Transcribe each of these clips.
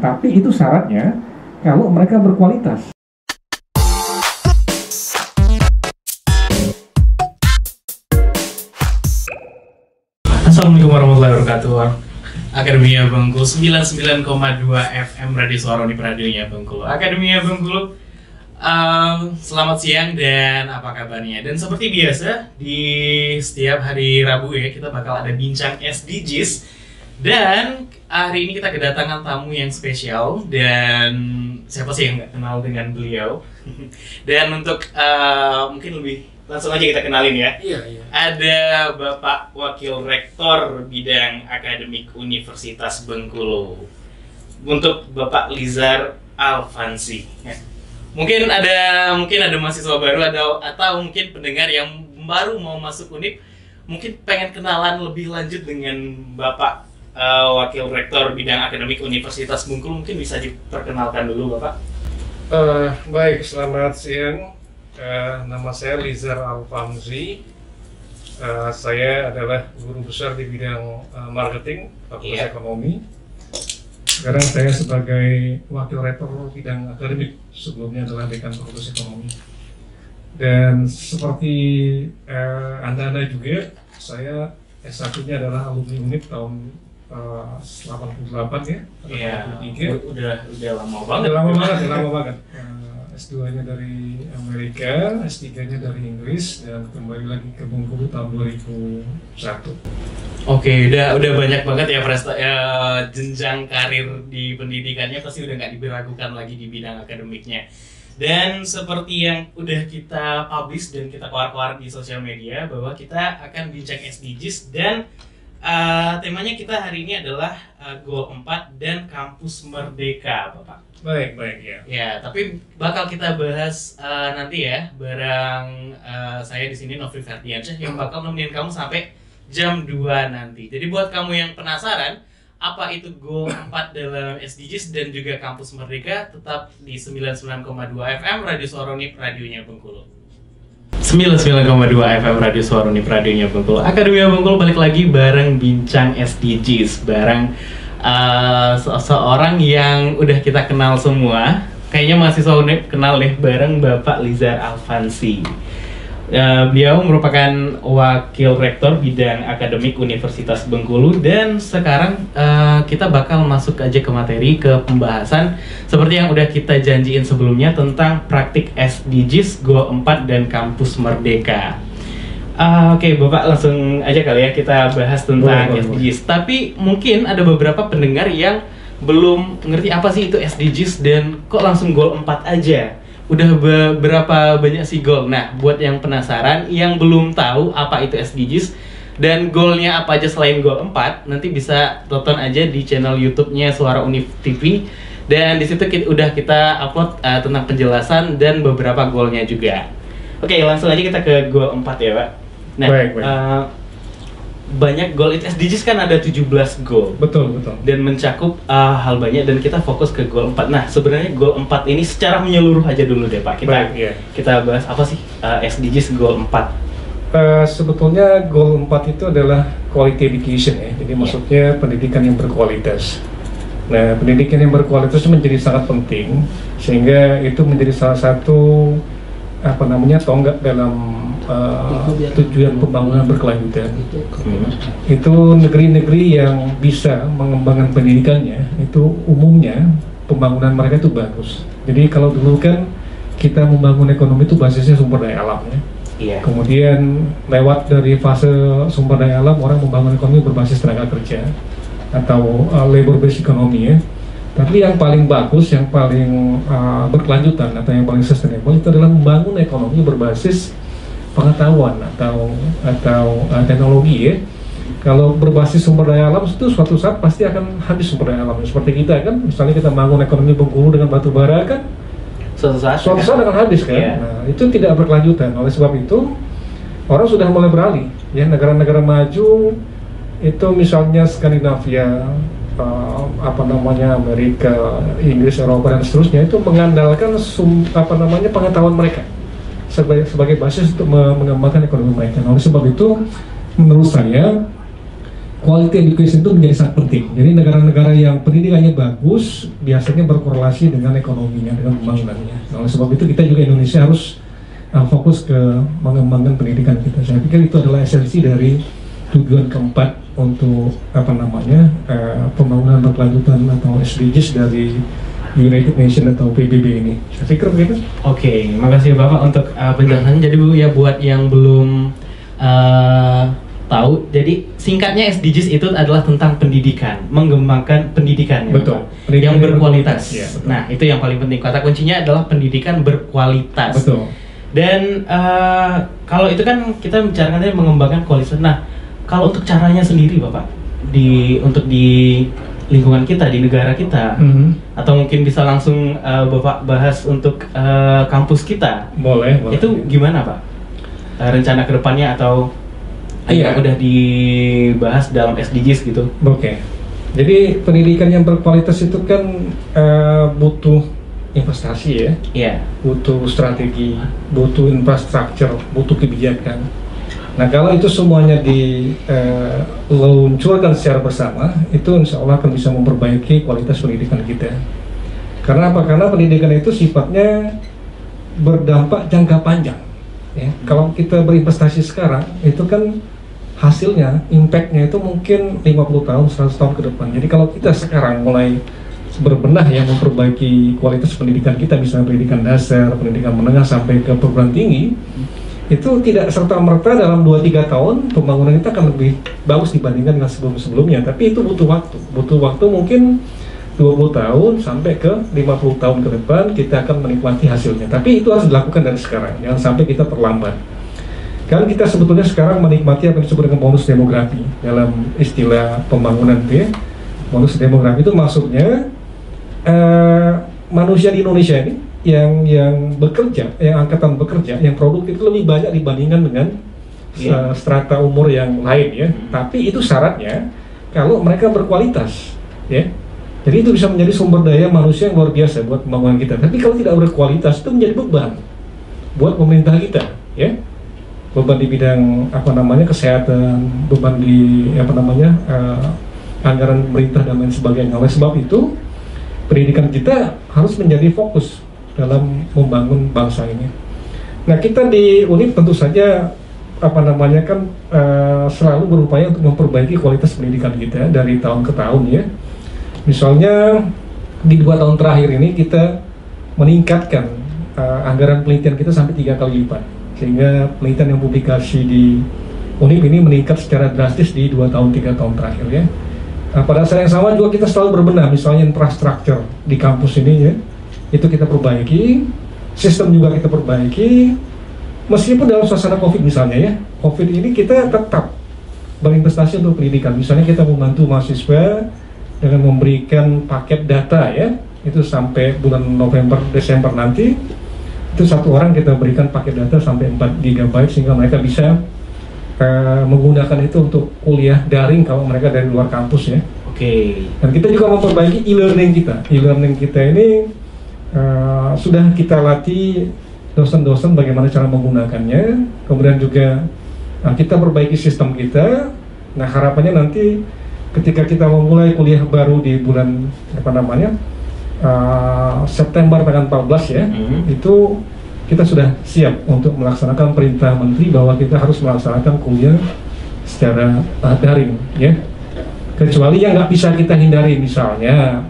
tapi itu syaratnya kalau mereka berkualitas. Assalamualaikum warahmatullahi wabarakatuh. Akademia Bengkulu 99,2 FM Radio Suara Unip Radionya Bengkulu. Akademia Bengkulu, selamat siang dan apa kabarnya? Dan seperti biasa di setiap hari Rabu ya, kita bakal ada bincang SDGs. Dan hari ini kita kedatangan tamu yang spesial, dan siapa sih yang nggak kenal dengan beliau? Dan untuk mungkin lebih langsung aja kita kenalin ya. Iya. Ada Bapak Wakil Rektor Bidang Akademik Universitas Bengkulu, untuk Bapak Lizar Alfansi. Mungkin ada mahasiswa baru atau mungkin pendengar yang baru mau masuk Unip, mungkin pengen kenalan lebih lanjut dengan Bapak Wakil Rektor Bidang Akademik Universitas Bengkulu. Mungkin bisa diperkenalkan dulu Bapak. Baik, selamat siang. Nama saya Lizar Alfansi. Saya adalah guru besar di bidang marketing Fakultas Ekonomi. Sekarang saya sebagai Wakil Rektor Bidang Akademik, sebelumnya adalah Dekan Fakultas Ekonomi. Dan seperti Anda juga, saya S1-nya adalah alumni Unip tahun 88 ya. Iya. Udah lama banget. S2-nya dari Amerika, S3-nya dari Inggris, dan kembali lagi ke Bengkulu tahun 2001. Oke, udah banyak banget ya jenjang karir di pendidikannya, pasti udah nggak diragukan lagi di bidang akademiknya. Dan seperti yang udah kita publish dan kita keluar di sosial media, bahwa kita akan bincang SDGs, dan temanya kita hari ini adalah Goal 4 dan Kampus Merdeka, Bapak. Baik ya. Ya, tapi bakal kita bahas nanti ya, bareng saya di sini Nofri Ferdiansyah yang bakal nemenin kamu sampai jam 2 nanti. Jadi buat kamu yang penasaran apa itu Goal 4 dalam SDGs dan juga Kampus Merdeka, tetap di 99,2 FM Radio Suara Unip Radionya Bengkulu. 99,2 FM Radio Suara Unip Radionya Bengkulu. Akademia Bengkulu balik lagi bareng bincang SDGs, bareng seorang yang udah kita kenal semua. Kayaknya mahasiswa Unip kenal deh, bareng Bapak Lizar Alfansi. Beliau merupakan Wakil Rektor Bidang Akademik Universitas Bengkulu, dan sekarang kita bakal masuk aja ke materi, ke pembahasan seperti yang udah kita janjiin sebelumnya tentang praktik SDGs, Goal 4 dan Kampus Merdeka. Oke, Bapak langsung aja kali ya kita bahas tentang SDGs. Tapi mungkin ada beberapa pendengar yang belum ngerti apa sih itu SDGs dan kok langsung Goal 4 aja. Udah berapa banyak sih goal? Nah, buat yang penasaran, yang belum tahu apa itu SDGs dan goalnya apa aja selain Goal 4, nanti bisa tonton aja di channel YouTube-nya Suara Unip TV. Dan di situ udah kita upload tentang penjelasan dan beberapa goalnya juga. Oke, langsung aja kita ke Goal 4 ya, Pak. Nah, baik. Banyak goal itu, SDGs kan ada 17 goal. Betul. Dan mencakup hal banyak, dan kita fokus ke Goal 4. Nah, sebenarnya Goal 4 ini secara menyeluruh aja dulu deh, Pak. Kita bahas apa sih SDGs Goal 4. Sebetulnya Goal 4 itu adalah quality education ya. Jadi maksudnya pendidikan yang berkualitas. Nah, pendidikan yang berkualitas menjadi sangat penting, sehingga itu menjadi salah satu tonggak dalam tujuan pembangunan berkelanjutan. Itu negeri-negeri yang bisa mengembangkan pendidikannya, itu umumnya pembangunan mereka itu bagus. Jadi kalau dulu kan kita membangun ekonomi itu basisnya sumber daya alam ya. Kemudian lewat dari fase sumber daya alam, orang membangun ekonomi berbasis tenaga kerja atau labor based economy ya. Tapi yang paling bagus, yang paling berkelanjutan atau yang paling sustainable itu adalah membangun ekonomi berbasis pengetahuan atau teknologi ya. Kalau berbasis sumber daya alam itu suatu saat pasti akan habis sumber daya alam. Seperti kita kan, misalnya kita bangun ekonomi Bengkulu dengan batu bara kan, suatu saat akan habis kan. Nah, itu tidak berkelanjutan. Oleh sebab itu orang sudah mulai beralih ya, negara-negara maju itu misalnya Skandinavia, Amerika, Inggris, Eropa dan seterusnya, itu mengandalkan pengetahuan mereka sebagai basis untuk mengembangkan ekonomi mereka. Nah, oleh sebab itu menurut saya quality education itu menjadi sangat penting. Jadi negara-negara yang pendidikannya bagus biasanya berkorelasi dengan ekonominya, dengan pembangunannya. Nah, oleh sebab itu kita juga Indonesia harus fokus ke mengembangkan pendidikan kita. Saya pikir itu adalah esensi dari tujuan keempat untuk pembangunan berkelanjutan atau SDGs dari United Nations atau PBB ini. Saya pikir begitu. Oke, makasih Bapak untuk penjelasannya. Jadi Bu, ya buat yang belum tahu, jadi singkatnya SDGs itu adalah tentang pendidikan, mengembangkan pendidikan ya, betul. Pendidikan yang berkualitas. Ya, betul. Nah, itu yang paling penting. Kata kuncinya adalah pendidikan berkualitas. Betul. Dan kalau itu kan kita bicarakannya mengembangkan kualitas. Nah, kalau untuk caranya sendiri Bapak, untuk di lingkungan kita, di negara kita, atau mungkin bisa langsung Bapak bahas untuk kampus kita. Boleh. Itu gimana Pak? Rencana kedepannya atau yang udah dibahas dalam SDGs gitu? Oke. Jadi pendidikan yang berkualitas itu kan butuh investasi ya. Iya. Butuh strategi, butuh infrastruktur, butuh kebijakan. Nah kalau itu semuanya diluncurkan secara bersama, itu insya Allah akan bisa memperbaiki kualitas pendidikan kita. Karena apa? Karena pendidikan itu sifatnya berdampak jangka panjang. Ya, kalau kita berinvestasi sekarang, itu kan hasilnya, impact-nya itu mungkin 50 tahun, 100 tahun ke depan. Jadi kalau kita sekarang mulai berbenah ya memperbaiki kualitas pendidikan kita, misalnya pendidikan dasar, pendidikan menengah sampai ke perguruan tinggi, itu tidak serta-merta dalam 2-3 tahun pembangunan kita akan lebih bagus dibandingkan dengan sebelum-sebelumnya. Tapi itu butuh waktu mungkin 20 tahun sampai ke 50 tahun ke depan kita akan menikmati hasilnya. Tapi itu harus dilakukan dari sekarang, jangan sampai kita terlambat. Kan kita sebetulnya sekarang menikmati apa yang disebut dengan bonus demografi dalam istilah pembangunan itu ya. Bonus demografi itu maksudnya manusia di Indonesia ini yang bekerja, yang angkatan bekerja, yang produktif itu lebih banyak dibandingkan dengan strata umur yang lain ya. Tapi itu syaratnya kalau mereka berkualitas ya. Jadi itu bisa menjadi sumber daya manusia yang luar biasa buat pembangunan kita. Tapi kalau tidak berkualitas itu menjadi beban buat pemerintah kita, ya. Beban di bidang kesehatan, beban di anggaran pemerintah dan lain sebagainya. Oleh sebab itu pendidikan kita harus menjadi fokus dalam membangun bangsa ini. Nah kita di UNIF tentu saja selalu berupaya untuk memperbaiki kualitas pendidikan kita dari tahun ke tahun ya. Misalnya di 2 tahun terakhir ini kita meningkatkan anggaran penelitian kita sampai 3 kali lipat, sehingga penelitian yang publikasi di UNIF ini meningkat secara drastis di 2 tahun 3 tahun terakhir ya. Pada saat yang sama juga kita selalu berbenah, misalnya infrastruktur di kampus ini ya, itu kita perbaiki, sistem juga kita perbaiki, meskipun dalam suasana COVID misalnya ya, COVID ini kita tetap berinvestasi untuk pendidikan. Misalnya kita membantu mahasiswa dengan memberikan paket data ya, itu sampai bulan November Desember nanti itu 1 orang kita berikan paket data sampai 4 GB sehingga mereka bisa menggunakan itu untuk kuliah daring kalau mereka dari luar kampus ya. Oke. Dan kita juga memperbaiki e-learning kita. E-learning kita ini sudah kita latih dosen-dosen bagaimana cara menggunakannya. Kemudian juga kita perbaiki sistem kita. Nah harapannya nanti ketika kita memulai kuliah baru di bulan September tanggal 14 ya, itu kita sudah siap untuk melaksanakan perintah menteri bahwa kita harus melaksanakan kuliah secara daring ya. Kecuali yang nggak bisa kita hindari, misalnya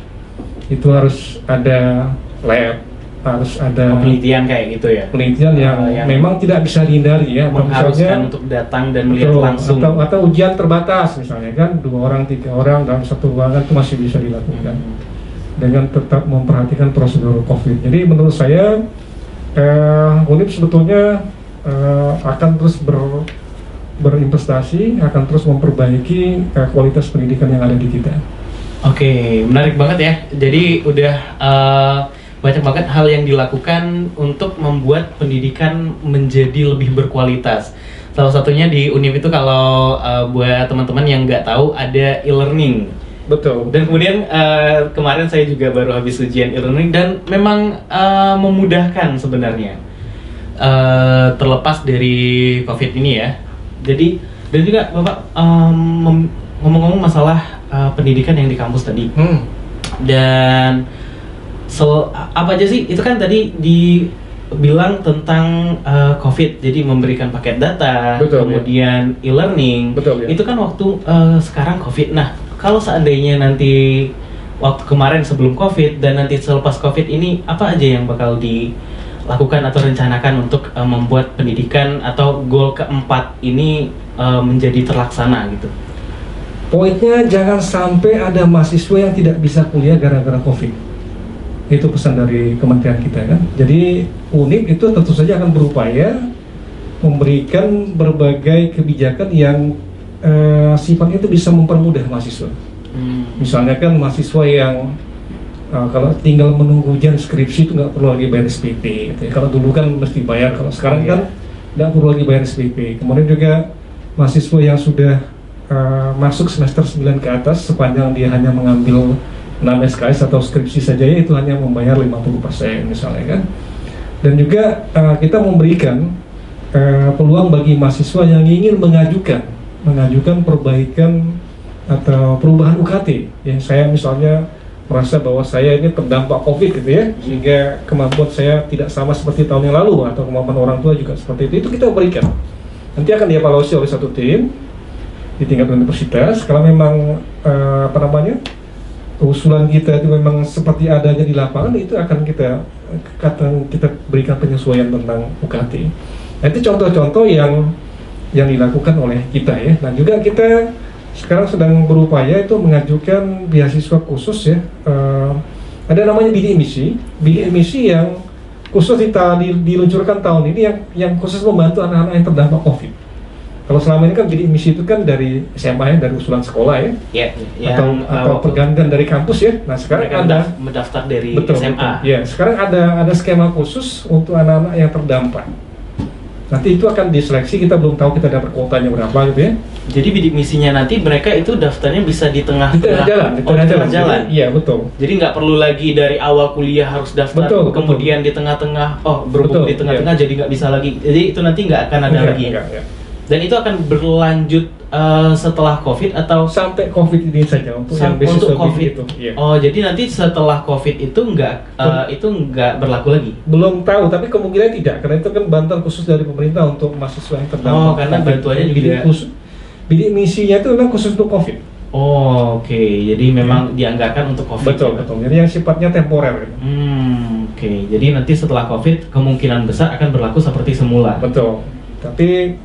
itu harus ada lab, harus ada penelitian kayak gitu ya. Penelitian yang memang tidak bisa dihindari ya, mengharuskan untuk datang dan melihat langsung. Atau ujian terbatas misalnya kan 2 orang 3 orang dalam satu ruangan itu masih bisa dilakukan dengan tetap memperhatikan prosedur COVID. Jadi menurut saya UNIF sebetulnya akan terus berinvestasi, akan terus memperbaiki kualitas pendidikan yang ada di kita. Oke, menarik banget ya. Jadi udah banyak banget hal yang dilakukan untuk membuat pendidikan menjadi lebih berkualitas. Salah satunya di UNIF itu kalau buat teman-teman yang nggak tahu ada e-learning. Betul. Dan kemudian kemarin saya juga baru habis ujian e-learning dan memang memudahkan sebenarnya. Terlepas dari COVID ini ya. Jadi dan juga Bapak ngomong-ngomong masalah pendidikan yang di kampus tadi, dan apa aja sih? Itu kan tadi dibilang tentang COVID, jadi memberikan paket data, Betul, kemudian e-learning. Betul, ya. Itu kan waktu sekarang COVID. Nah, kalau seandainya nanti waktu kemarin sebelum COVID dan nanti selepas COVID ini, apa aja yang bakal dilakukan atau rencanakan untuk membuat pendidikan atau goal keempat ini menjadi terlaksana gitu? Poinnya jangan sampai ada mahasiswa yang tidak bisa kuliah gara-gara COVID. Itu pesan dari kementerian kita kan. Jadi UNIP itu tentu saja akan berupaya memberikan berbagai kebijakan yang sifatnya itu bisa mempermudah mahasiswa. Misalnya kan mahasiswa yang kalau tinggal menunggu ujian skripsi itu nggak perlu lagi bayar SPP gitu ya. Kalau dulu kan mesti bayar, kalau sekarang kan nggak perlu lagi bayar SPP. Kemudian juga mahasiswa yang sudah masuk semester 9 ke atas, sepanjang dia hanya mengambil 6 SKS atau skripsi saja ya, itu hanya membayar 50% misalnya kan. Dan juga kita memberikan peluang bagi mahasiswa yang ingin mengajukan perbaikan atau perubahan UKT. Yang saya misalnya merasa bahwa saya ini terdampak COVID gitu ya, sehingga kemampuan saya tidak sama seperti tahun yang lalu, atau kemampuan orang tua juga seperti itu kita berikan. Nanti akan dievaluasi oleh satu tim di tingkat universitas. Kalau memang usulan kita itu memang seperti adanya di lapangan, itu akan kita berikan penyesuaian tentang UKT. Nah, itu contoh-contoh yang dilakukan oleh kita ya. Dan juga kita sekarang sedang berupaya itu mengajukan beasiswa khusus ya. Ada namanya bidik misi yang khusus diluncurkan tahun ini yang khusus membantu anak-anak yang terdampak COVID. Kalau selama ini kan bidik misi itu kan dari SMA ya, dari usulan sekolah ya, atau pergantian dari kampus ya. Nah sekarang ada mendaftar dari betul, SMA. Betul. Ya, sekarang ada skema khusus untuk anak-anak yang terdampak. Nanti itu akan diseleksi, kita belum tahu kita dapat kuotanya berapa gitu ya. Jadi bidik misinya nanti mereka itu daftarnya bisa di tengah jalan. Iya betul. Jadi nggak perlu lagi dari awal kuliah harus daftar, kemudian di tengah-tengah berhubung di tengah-tengah jadi nggak bisa lagi. Jadi itu nanti nggak akan ada lagi. Dan itu akan berlanjut setelah COVID atau sampai COVID ini saja untuk COVID itu. Iya. Oh, jadi nanti setelah COVID itu nggak berlaku lagi? Belum tahu, tapi kemungkinan tidak, karena itu kan bantuan khusus dari pemerintah untuk mahasiswa yang terdampak. Oh, karena bantuannya juga bidik misinya itu memang khusus untuk COVID. Oh, oke. Jadi memang dianggarkan untuk COVID. Betul. Jadi yang sifatnya temporer. Oke. Jadi nanti setelah COVID kemungkinan besar akan berlaku seperti semula. Betul. Tapi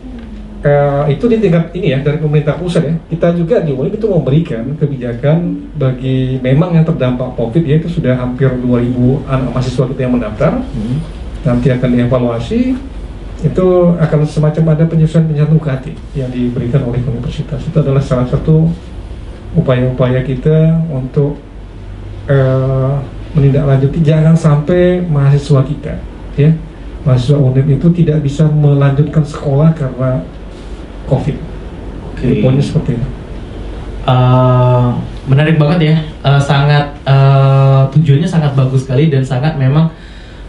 itu di tingkat ini ya, dari pemerintah pusat ya. Kita juga di UNIP itu memberikan kebijakan bagi memang yang terdampak COVID, yaitu sudah hampir 2.000 anak mahasiswa kita yang mendaftar. Nanti akan dievaluasi, itu akan semacam ada penyesuaian UKT yang diberikan oleh universitas. Itu adalah salah satu upaya-upaya kita untuk menindaklanjuti jangan sampai mahasiswa kita ya, mahasiswa UNIP itu tidak bisa melanjutkan sekolah karena COVID. Poinnya seperti itu. Menarik banget ya, sangat tujuannya sangat bagus sekali dan sangat memang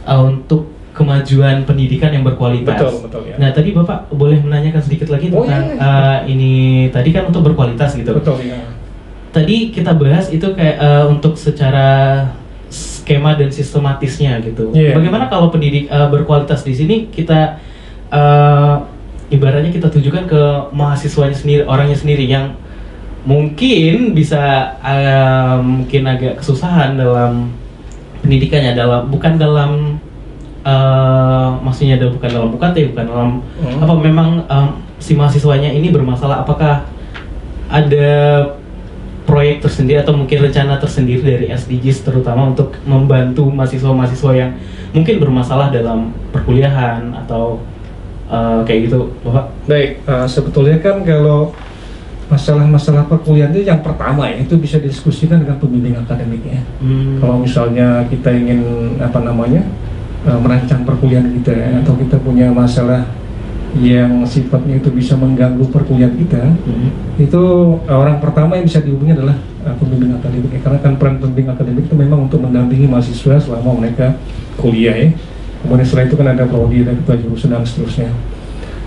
untuk kemajuan pendidikan yang berkualitas. Betul ya. Nah tadi Bapak boleh menanyakan sedikit lagi tentang ini tadi kan untuk berkualitas gitu. Betul ya. Tadi kita bahas itu kayak untuk secara skema dan sistematisnya gitu. Bagaimana kalau berkualitas di sini kita ibaratnya kita tujukan ke mahasiswanya sendiri, orangnya sendiri yang mungkin bisa mungkin agak kesusahan dalam pendidikannya, bukan dalam maksudnya bukan dalam UKT, bukan dalam apa memang si mahasiswanya ini bermasalah, apakah ada proyek tersendiri atau mungkin rencana tersendiri dari SDGs terutama untuk membantu mahasiswa-mahasiswa yang mungkin bermasalah dalam perkuliahan atau kayak gitu, Bapak? Baik, sebetulnya kan kalau masalah-masalah perkuliahan itu yang pertama ya, itu bisa didiskusikan dengan pembimbing akademiknya. Kalau misalnya kita ingin merancang perkuliahan kita atau kita punya masalah yang sifatnya itu bisa mengganggu perkuliahan kita, itu orang pertama yang bisa dihubungi adalah pembimbing akademik, karena kan peran pembimbing akademik itu memang untuk mendampingi mahasiswa selama mereka kuliah ya. Kemudian setelah itu kan ada prodi, ada ketua jurusan dan seterusnya.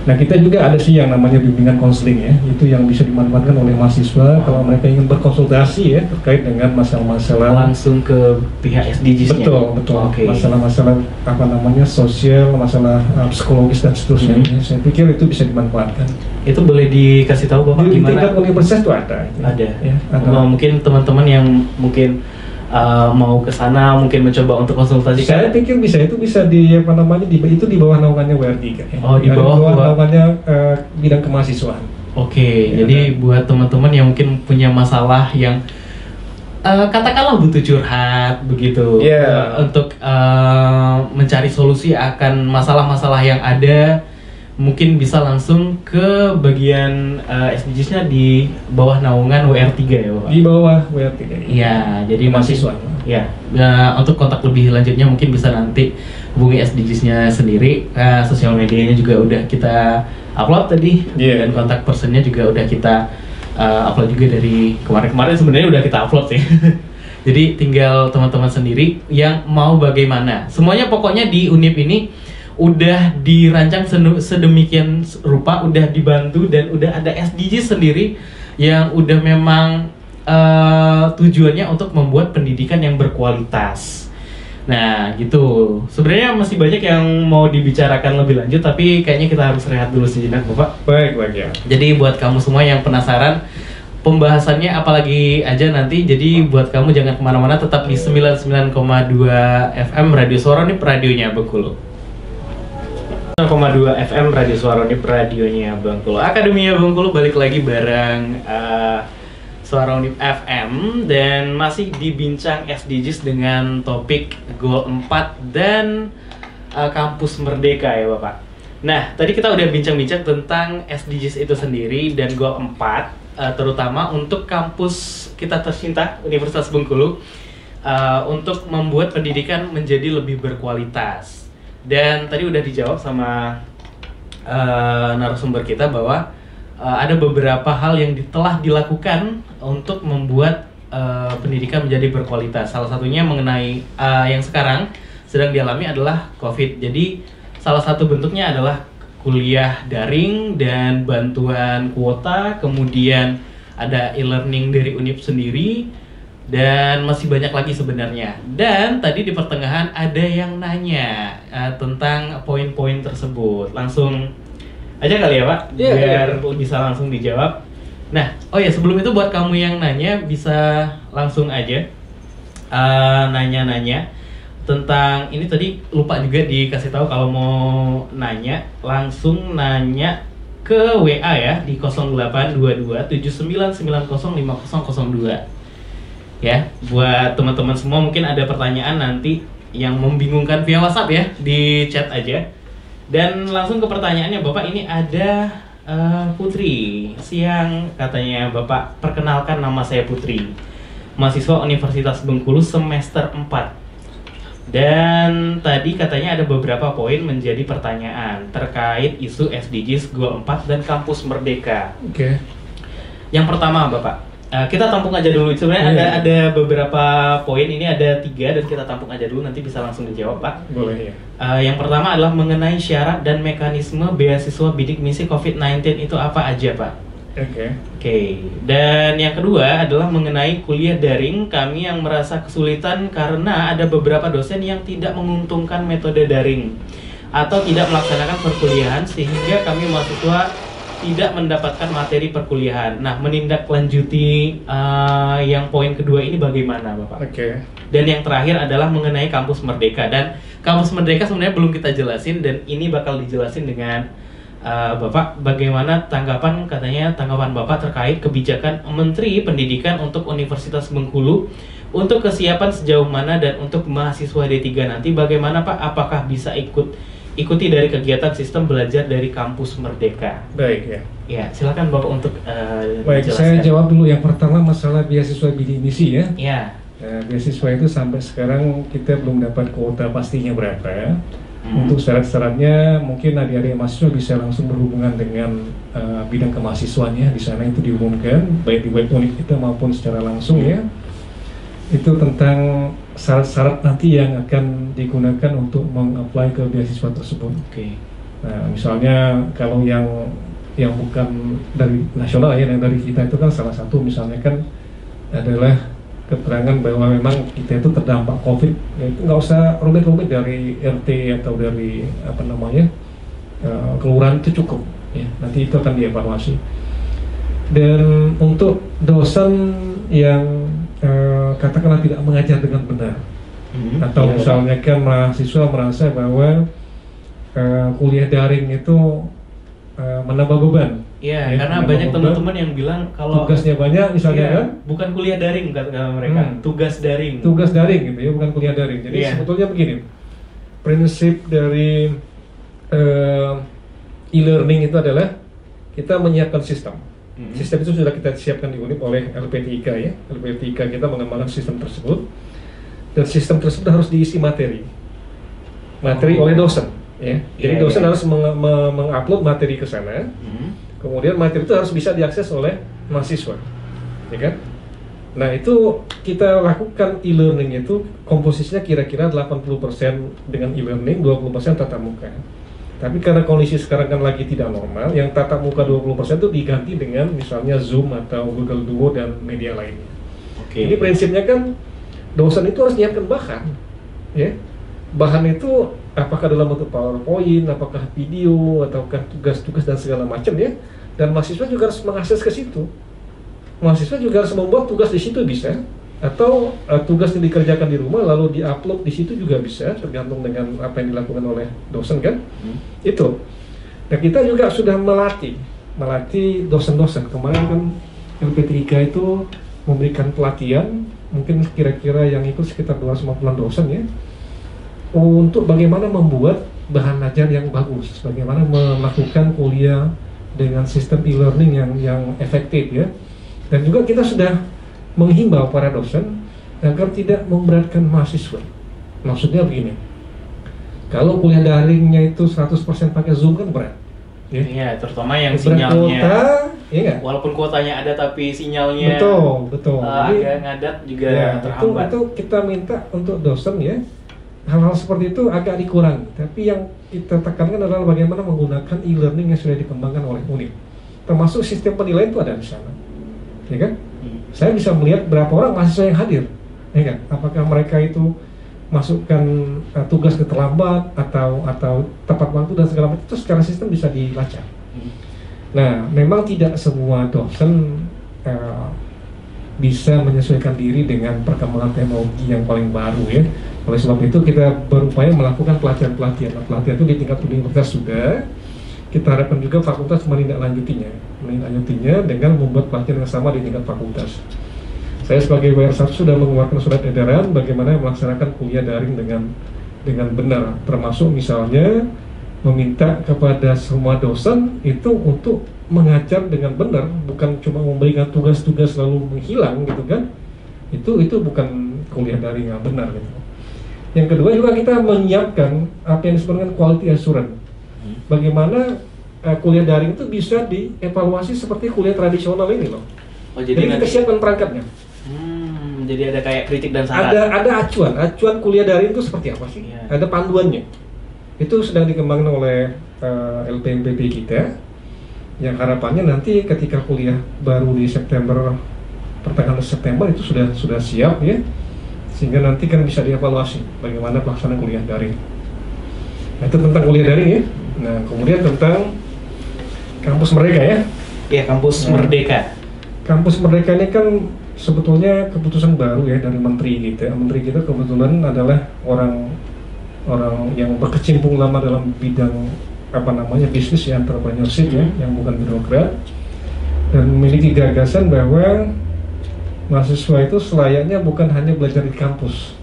Nah, kita juga ada sih yang namanya bimbingan konseling ya, itu yang bisa dimanfaatkan oleh mahasiswa kalau mereka ingin berkonsultasi ya terkait dengan masalah-masalah langsung ke pihak SDGs-nya. Betul. Oke. Masalah-masalah apa namanya sosial, masalah psikologis dan seterusnya. Saya pikir itu bisa dimanfaatkan. Itu boleh dikasih tahu Bapak Di gimana? tingkat universitas itu ada. Ada. Ya, ada. Mungkin teman-teman yang mungkin mau ke sana mungkin mencoba untuk konsultasi. Saya pikir itu bisa di apa namanya itu di bawah naungannya WR3 ya. Oh, di bawah naungannya bidang kemahasiswaan. Oke, Ya, jadi buat teman-teman yang mungkin punya masalah yang katakanlah butuh curhat begitu, Ya. untuk mencari solusi akan masalah-masalah yang ada, mungkin bisa langsung ke bagian SDGs-nya di bawah naungan WR3 ya Bapak? Di bawah WR3. Iya, jadi mahasiswa. Ya, untuk kontak lebih lanjutnya mungkin bisa nanti hubungi SDGs-nya sendiri. Sosial medianya juga udah kita upload tadi, Yeah. dan kontak personnya juga udah kita upload juga dari kemarin sebenarnya udah kita upload sih. Jadi tinggal teman-teman sendiri yang mau bagaimana. Semuanya pokoknya di Unip ini udah dirancang sedemikian rupa, udah dibantu dan udah ada SDGs sendiri yang udah memang tujuannya untuk membuat pendidikan yang berkualitas. Nah, gitu. Sebenarnya masih banyak yang mau dibicarakan lebih lanjut, tapi kayaknya kita harus rehat dulu sejenak, Bapak. Baik ya. Jadi buat kamu semua yang penasaran pembahasannya apalagi aja nanti, jadi buat kamu jangan kemana-mana, tetap di 99,2 FM Radio Suara Unip, radionya Bengkulu. 0,2 FM Radio Suara Unip, radionya Bengkulu. Akademia Bengkulu balik lagi bareng Suara Unip FM dan masih dibincang SDGs dengan topik Goal 4 dan Kampus Merdeka ya Bapak. Nah, tadi kita udah bincang-bincang tentang SDGs itu sendiri dan Goal 4, terutama untuk kampus kita tercinta Universitas Bengkulu, untuk membuat pendidikan menjadi lebih berkualitas. Dan tadi udah dijawab sama narasumber kita bahwa ada beberapa hal yang telah dilakukan untuk membuat pendidikan menjadi berkualitas. Salah satunya mengenai yang sekarang sedang dialami adalah COVID. Jadi salah satu bentuknya adalah kuliah daring dan bantuan kuota, kemudian ada e-learning dari Unip sendiri, dan masih banyak lagi sebenarnya. Dan tadi di pertengahan ada yang nanya tentang poin-poin tersebut. Langsung aja kali ya Pak, biar bisa langsung dijawab. Nah, oh ya sebelum itu buat kamu yang nanya bisa langsung aja nanya-nanya tentang ini. Tadi lupa juga dikasih tahu kalau mau nanya langsung nanya ke WA ya di 0822 79905002 ya. Buat teman-teman semua mungkin ada pertanyaan nanti yang membingungkan via WhatsApp ya, di chat aja. Dan langsung ke pertanyaannya Bapak, ini ada Putri. Siang katanya Bapak, perkenalkan nama saya Putri, mahasiswa Universitas Bengkulu semester 4. Dan tadi katanya ada beberapa poin menjadi pertanyaan terkait isu SDGs Goal 4 dan Kampus Merdeka. Oke. Yang pertama Bapak, kita tampung aja dulu. Sebenarnya ada beberapa poin, ini ada 3 dan kita tampung aja dulu, nanti bisa langsung dijawab Pak. Boleh ya. Yang pertama adalah mengenai syarat dan mekanisme beasiswa bidik misi COVID-19 itu apa aja Pak? Oke. Dan yang kedua adalah mengenai kuliah daring. Kami yang merasa kesulitan karena ada beberapa dosen yang tidak menguntungkan metode daring atau tidak melaksanakan perkuliahan sehingga kami mahasiswa tidak mendapatkan materi perkuliahan. Nah, menindaklanjuti yang poin kedua ini bagaimana Bapak? Oke. Dan yang terakhir adalah mengenai Kampus Merdeka. Dan Kampus Merdeka sebenarnya belum kita jelasin, dan ini bakal dijelasin dengan Bapak. Bagaimana tanggapan Bapak terkait kebijakan Menteri Pendidikan untuk Universitas Bengkulu untuk kesiapan sejauh mana, dan untuk mahasiswa D3 nanti bagaimana Pak? Apakah bisa ikuti dari kegiatan sistem belajar dari Kampus Merdeka? Baik ya. Ya, silakan Bapak untuk Baik, saya jawab dulu yang pertama masalah beasiswa bidik misi ya. Ya. Beasiswa itu sampai sekarang kita belum dapat kuota pastinya berapa. Untuk syarat-syaratnya mungkin adik-adik mahasiswa bisa langsung berhubungan dengan bidang kemahasiswaannya. Di sana itu diumumkan baik di web Unip kita maupun secara langsung ya. Itu tentang syarat-syarat nanti yang akan digunakan untuk meng-apply ke beasiswa tersebut. Oke. Nah, misalnya kalau yang bukan dari nasional ya, yang dari kita itu kan salah satu misalnya kan adalah keterangan bahwa memang kita itu terdampak COVID, ya itu nggak usah rumit-rumit dari RT atau dari apa namanya kelurahan, itu cukup ya, nanti itu akan dievaluasi. Dan untuk dosen yang katakanlah tidak mengajar dengan benar, atau misalnya kan mahasiswa merasa bahwa kuliah daring itu menambah beban. Iya, karena banyak teman-teman yang bilang kalau tugasnya banyak misalnya kan, bukan kuliah daring kata mereka, tugas daring. Tugas daring gitu ya, bukan kuliah daring. Jadi sebetulnya begini, prinsip dari e-learning itu adalah kita menyiapkan sistem. Sistem itu sudah kita siapkan di UNIP oleh LP3 ya. LP3 kita mengembangkan sistem tersebut, dan sistem tersebut harus diisi materi oleh dosen. Ya. Jadi dosen harus mengupload materi ke sana. Kemudian materi itu harus bisa diakses oleh mahasiswa, ya kan? Nah itu kita lakukan e-learning itu komposisinya kira-kira 80% dengan e-learning, 20% tatap muka. Tapi karena kondisi sekarang kan lagi tidak normal, yang tatap muka 20% itu diganti dengan misalnya Zoom atau Google Duo dan media lainnya. Jadi prinsipnya kan dosen itu harus menyiapkan bahan, ya. Bahan itu apakah dalam bentuk PowerPoint, apakah video, ataukah tugas-tugas dan segala macam ya. Dan mahasiswa juga harus mengakses ke situ. Mahasiswa juga harus membuat tugas di situ bisa, atau tugas yang dikerjakan di rumah lalu diupload di situ juga bisa, tergantung dengan apa yang dilakukan oleh dosen kan. Itu. Dan kita juga sudah melatih dosen-dosen. Kemarin kan LP3 itu memberikan pelatihan, mungkin kira-kira yang ikut sekitar 250 dosen ya, untuk bagaimana membuat bahan ajar yang bagus, bagaimana melakukan kuliah dengan sistem e-learning yang efektif ya. Dan juga kita sudah menghimbau para dosen agar tidak memberatkan mahasiswa. Maksudnya begini, kalau kuliah daringnya itu 100% pakai Zoom kan berat ya? Iya, terutama yang sinyalnya kuota, ya walaupun kuotanya ada tapi sinyalnya betul agak ngadat juga ya, terhambat. Itu kita minta untuk dosen ya, hal-hal seperti itu agak dikurangi. Tapi yang kita tekankan adalah bagaimana menggunakan e-learning yang sudah dikembangkan oleh UNIP. Termasuk sistem penilaian itu ada di sana, ya kan? Saya bisa melihat berapa orang mahasiswa yang hadir, ya kan? Apakah mereka itu masukkan tugas terlambat atau tepat waktu dan segala macam, itu secara sistem bisa dilacak. Nah, memang tidak semua dosen bisa menyesuaikan diri dengan perkembangan teknologi yang paling baru ya. Oleh sebab itu kita berupaya melakukan pelatihan-pelatihan. Pelatihan itu di tingkat universitas sudah. Kita harapkan juga fakultas menindaklanjutinya dengan membuat pelatihan yang sama di tingkat fakultas. Saya sebagai WR1 sudah mengeluarkan surat edaran bagaimana melaksanakan kuliah daring dengan benar, termasuk misalnya meminta kepada semua dosen itu untuk mengajar dengan benar, bukan cuma memberikan tugas-tugas lalu menghilang gitu kan. Itu bukan kuliah daring yang benar gitu. Yang kedua juga kita menyiapkan apa yang disebut dengan quality assurance. Bagaimana kuliah daring itu bisa dievaluasi seperti kuliah tradisional ini loh. Jadi kita siapkan perangkatnya. Jadi ada kayak kritik dan saran. Ada acuan kuliah daring itu seperti apa sih? Ya. Ada panduannya. Itu sedang dikembangkan oleh LPMPB kita. Yang harapannya nanti ketika kuliah baru di pertengahan September itu sudah siap ya. Sehingga nanti kan bisa dievaluasi bagaimana pelaksanaan kuliah daring. Nah, itu tentang kuliah daring ya. Nah, kemudian tentang kampus merdeka ya. Iya, kampus merdeka. Kampus merdeka ini kan sebetulnya keputusan baru ya dari menteri kita. Menteri kita kebetulan adalah orang yang berkecimpung lama dalam bidang bisnis ya, entrepreneurship ya, yang bukan birokrat, dan memiliki gagasan bahwa mahasiswa itu selayaknya bukan hanya belajar di kampus,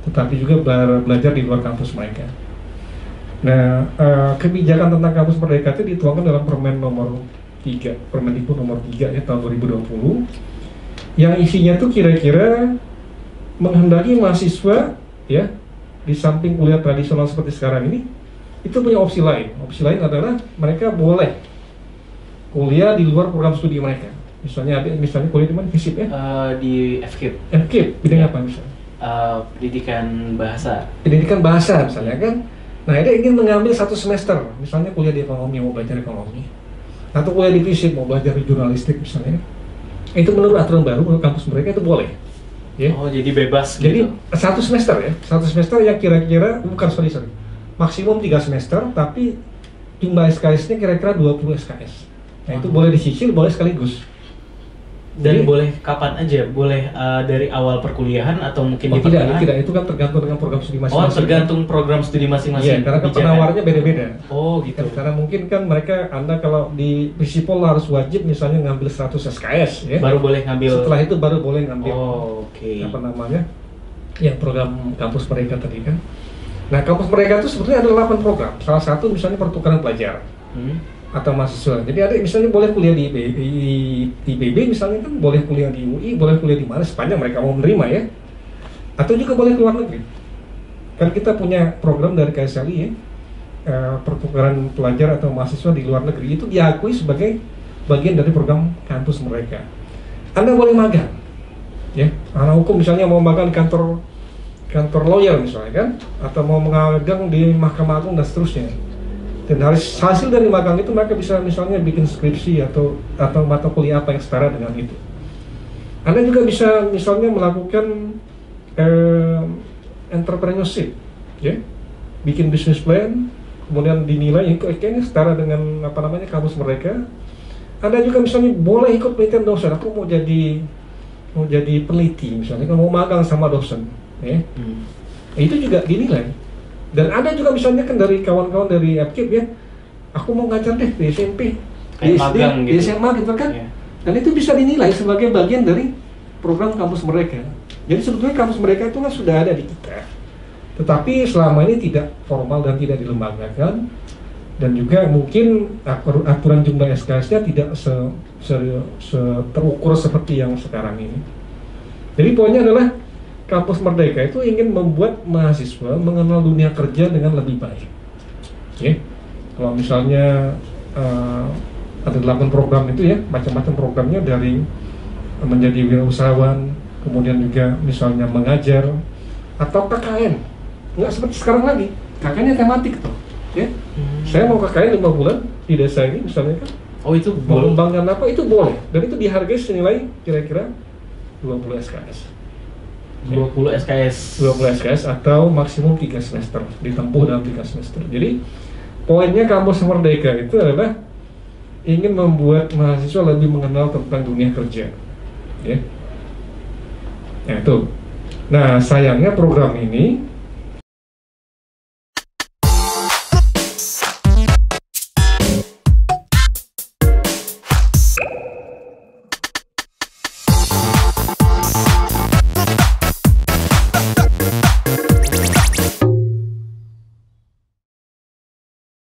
tetapi juga belajar di luar kampus mereka. Nah, kebijakan tentang kampus merdeka itu dituangkan dalam Permen nomor 3, Permendikbud nomor 3 ya tahun 2020, yang isinya tuh kira-kira menghendaki mahasiswa ya, di samping kuliah tradisional seperti sekarang ini, itu punya opsi lain. Opsi lain adalah mereka boleh kuliah di luar program studi mereka. Misalnya kuliah di mana? FISIP ya? Di FKIP. FKIP, bidang apa misalnya? Pendidikan bahasa. Pendidikan bahasa misalnya kan. Nah, dia ingin mengambil 1 semester, misalnya kuliah di ekonomi, mau belajar ekonomi, atau kuliah di fisik, mau belajar di jurnalistik misalnya. Itu menurut aturan baru, menurut kampus mereka itu boleh. Ya. Oh, jadi bebas Jadi gitu. 1 semester ya, 1 semester yang kira-kira, bukan sorry, maksimum 3 semester, tapi jumlah SKS-nya kira-kira 20 SKS. Nah, itu boleh disicil, boleh sekaligus. Dan Jadi, boleh kapan aja? Boleh dari awal perkuliahan atau mungkin di tidak, pertengahan? itu kan tergantung dengan program studi Oh, masing-masing. tergantung program studi Iya, masing-masing. karena kan kebijakan. penawarnya beda-beda. Oh, gitu. Karena mungkin kan mereka, Anda kalau di Visipol harus wajib misalnya ngambil 100 SKS ya. Baru boleh ngambil. Setelah itu baru boleh ngambil Oh, oke. apa namanya? Yang program kampus mereka tadi kan. Nah, kampus mereka itu sebetulnya ada 8 program. Salah satu misalnya pertukaran pelajar atau mahasiswa. Jadi ada misalnya boleh kuliah di IPB misalnya kan, boleh kuliah di UI, boleh kuliah di mana sepanjang mereka mau menerima ya. Atau juga boleh keluar negeri. Kan kita punya program dari KSLI ya, pertukaran pelajar atau mahasiswa di luar negeri itu diakui sebagai bagian dari program kampus mereka. Anda boleh magang, ya. Anak hukum misalnya mau magang di kantor lawyer misalnya kan, atau mau magang di Mahkamah Agung dan seterusnya. Dan hasil dari magang itu mereka bisa misalnya bikin skripsi atau mata kuliah apa yang setara dengan itu. Anda juga bisa misalnya melakukan entrepreneurship, ya, bikin bisnis plan, kemudian dinilai kayaknya setara dengan apa namanya kampus mereka. Anda juga misalnya boleh ikut penelitian dosen. Aku mau jadi peneliti misalnya, kalau mau magang sama dosen, ya. Itu juga dinilai. Dan ada juga misalnya kan dari kawan-kawan dari FKIP ya, aku mau ngajar deh di SMP, di SD, di SMA gitu kan. Yeah. Dan itu bisa dinilai sebagai bagian dari program kampus mereka. Jadi sebetulnya kampus mereka itu kan sudah ada di kita, tetapi selama ini tidak formal dan tidak dilembagakan, dan juga mungkin aturan jumlah SKS-nya tidak terukur seperti yang sekarang ini. Jadi poinnya adalah kampus Merdeka itu ingin membuat mahasiswa mengenal dunia kerja dengan lebih baik. Ya. Kalau misalnya ada 8 program itu ya, macam-macam programnya, dari menjadi wirausahawan, kemudian juga misalnya mengajar, atau KKN. Nggak seperti sekarang lagi, KKN-nya tematik tuh. Ya. Saya mau KKN 5 bulan di desa ini misalnya kan. Oh, itu mau boleh. mengembangkan apa, itu boleh. Dan itu dihargai senilai kira-kira 20 SKS. 20 SKS. 20 SKS atau maksimum 3 semester, ditempuh dalam 3 semester. Jadi poinnya kampus Merdeka itu adalah ingin membuat mahasiswa lebih mengenal tentang dunia kerja, ya. Nah itu. Nah sayangnya program ini